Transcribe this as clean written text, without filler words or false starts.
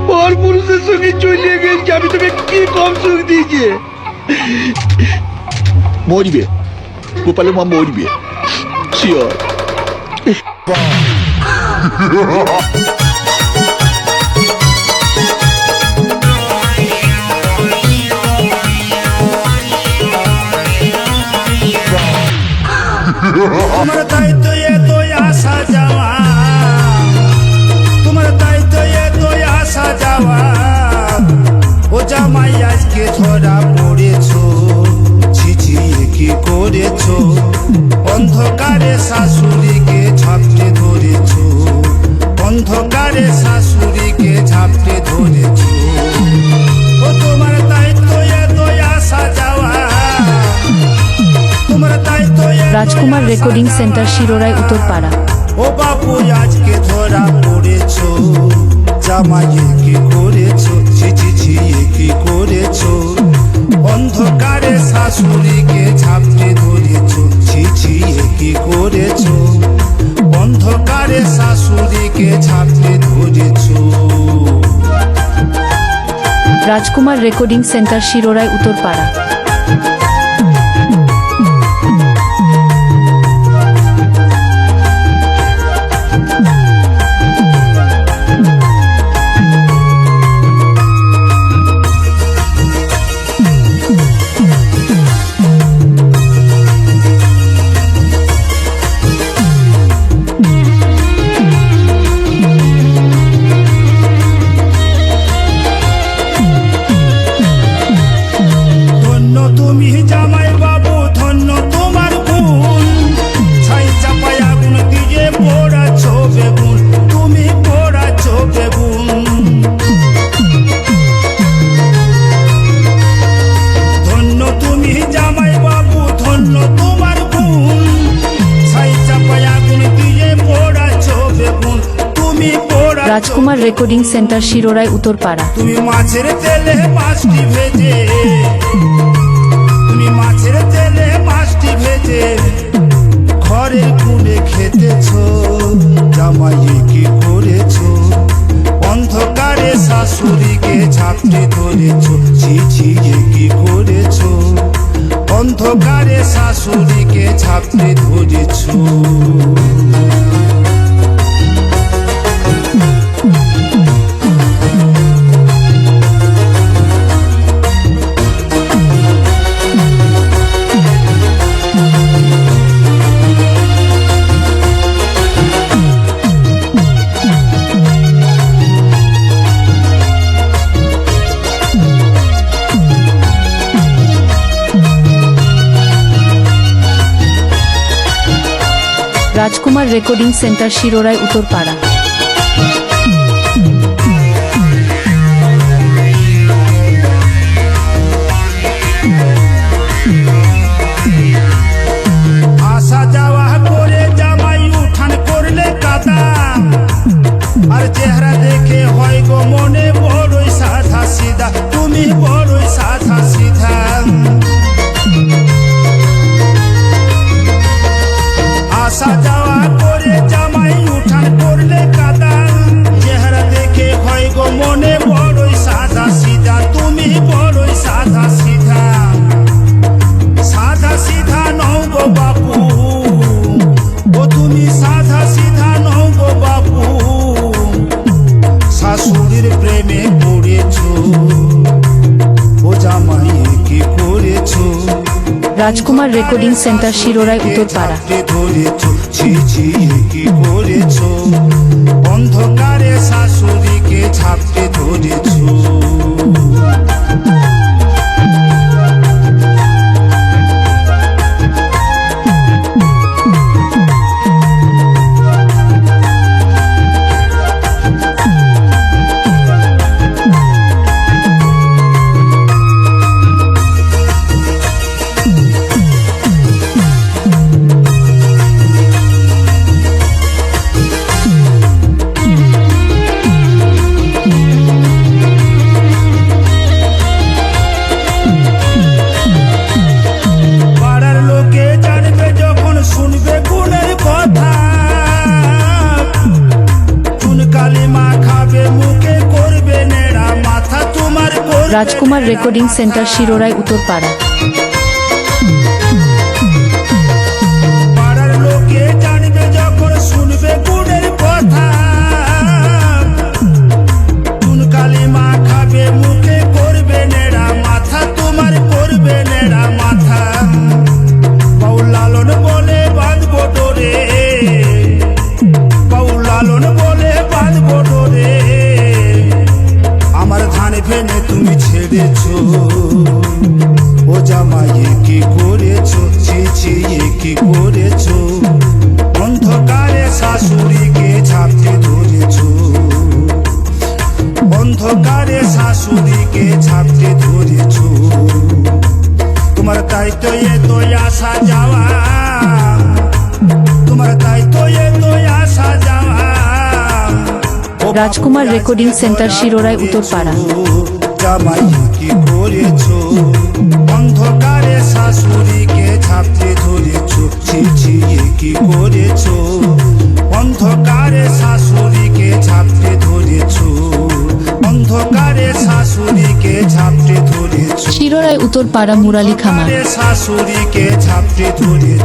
পর পুরুষের সঙ্গে চলে গেছি, আমি তোকে কি কম সুখ দিয়েছি? মরবে, গোপালের মা মরবে, শিওর। তোমার দায়িত্ব এত আসা যাওয়া, তোমার দায়িত্ব এত আসা যাওয়া। ও জামাই আজকে ধরা পড়েছো, ছিছিয়ে কি করেছো? অন্ধকারে শাশুড়িকে ঝাপটে ধরেছো, অন্ধকারে শাশুড়িকে ঝাপটে ধরেছো। ও তোমার দায়িত্ব এত আসা যাওয়া, তোমার দায়িত্ব। রাজকুমার রেকর্ডিং সেন্টার, শিরোরায়, উত্তরপাড়া। ও বাপু আজকে ধরা পড়েছো, জামাইয়ে কি করেছো? ছিছিয়ে কি করেছো? অন্ধকারে শাশুড়িকে ঝাপটে ধরেছো, ছিছিয়ে কি করেছো? অন্ধকারে শাশুড়িকে ঝাপটে ধরেছো। রাজকুমার রেকর্ডিং সেন্টার, শিরোরায়, উত্তরপাড়া। তুমি জামাই বাবু, ধন্য তোমার গুণ। ছাই চাপায় আগুন দিয়ে পোড়াছো বেগুন, তুমি পোড়াছো বেগুন। ধন্য তুমি জামাই বাবু, ধন্য তোমার গুণ। ছাই চাপায় আগুন দিয়ে পোড়াছো বেগুন, তুমি পোড়াছো। রাজকুমার রেকর্ডিং সেন্টার, শিরোরায়, উত্তরপাড়া। তুমি মাছের তেলে মাছটি ভেজে, তুমি মাছের তেলে মাছটি ভেজে ঘরের কুলে খেতেছো, জামাইয়ে কি করেছো? অন্ধকারে শাশুড়িকে ঝাপটে ধরেছো, ছিছিয়ে কি করেছো? অন্ধকারে শাশুড়িকে ঝাপটে ধরেছো। রাজকুমার রেকর্ডিং সেন্টার, শিরোরায়, উত্তরপাড়া। আসা যাওয়া করে জামাই উঠান করলে কাদা, আর চেহারা দেখে হয় গো মনে বড়ই সাধা সিধা, তুমি বড়ই সাধা সিধা। আসা যাওয়া করে জামাই উঠান করলে কাদা, চেহারা দেখে হয় গো মনে বড়ই সাধা সিধা, তুমি বড়ই সাধা সিধা। সাধা সিধা নও গো বাপু, ও তুমি সাধা সিধা নও গো বাপু। শাশুড়ির প্রেমে পড়েছো, ও জামাই কি করেছো? রাজকুমার রেকর্ডিং সেন্টার, শিরোরায়, উত্তরপাড়া। ধরেছো, ছিছিয়ে কি করেছো? অন্ধকারে শাশুড়িকে ঝাপটে ধরেছো। রাজকুমার রেকর্ডিং সেন্টার শিরোরায় উত্তরপাড়া। পাড়ার লোকে জানবে যখন শুনবে গুণের কথা, চুন কালি মা খাবে মুখে করবে নেড়া মাথা, তোমার করবে নেড়া মাথা। বাউল লালন বলে বাঁধবো ডোরে, বাউল লালন বলে বাঁধবো ডোরে। আমার ধান ফেনে তুমি ছেড়েছো, ও জামাই কি করেছো, ছি ছি কি করেছো। অন্ধকারে শাশুড়িকে ঝাপটে ধরেছো, অন্ধকারে শাশুড়িকে ঝাপটে ধরেছো। তোমার তাই তো এ তো আসা যাওয়া, তোমার তাই তো এ তো আসা যাওয়া। রাজকুমার রেকর্ডিং সেন্টার শিরোরায় উত্তরপাড়া। জামাই কি করেছো, অন্ধকারে শাশুড়িকে ঝাপটে ধরেছো, ছি ছি কি করেছো। অন্ধকারে শাশুড়িকে ঝাপটে ধরেছো, অন্ধকারে শাশুড়িকে ঝাপটে ধরেছো। শিরোরায় উত্তরপাড়া মুরালি খামার। শাশুড়িকে ঝাপটে ধরেছো।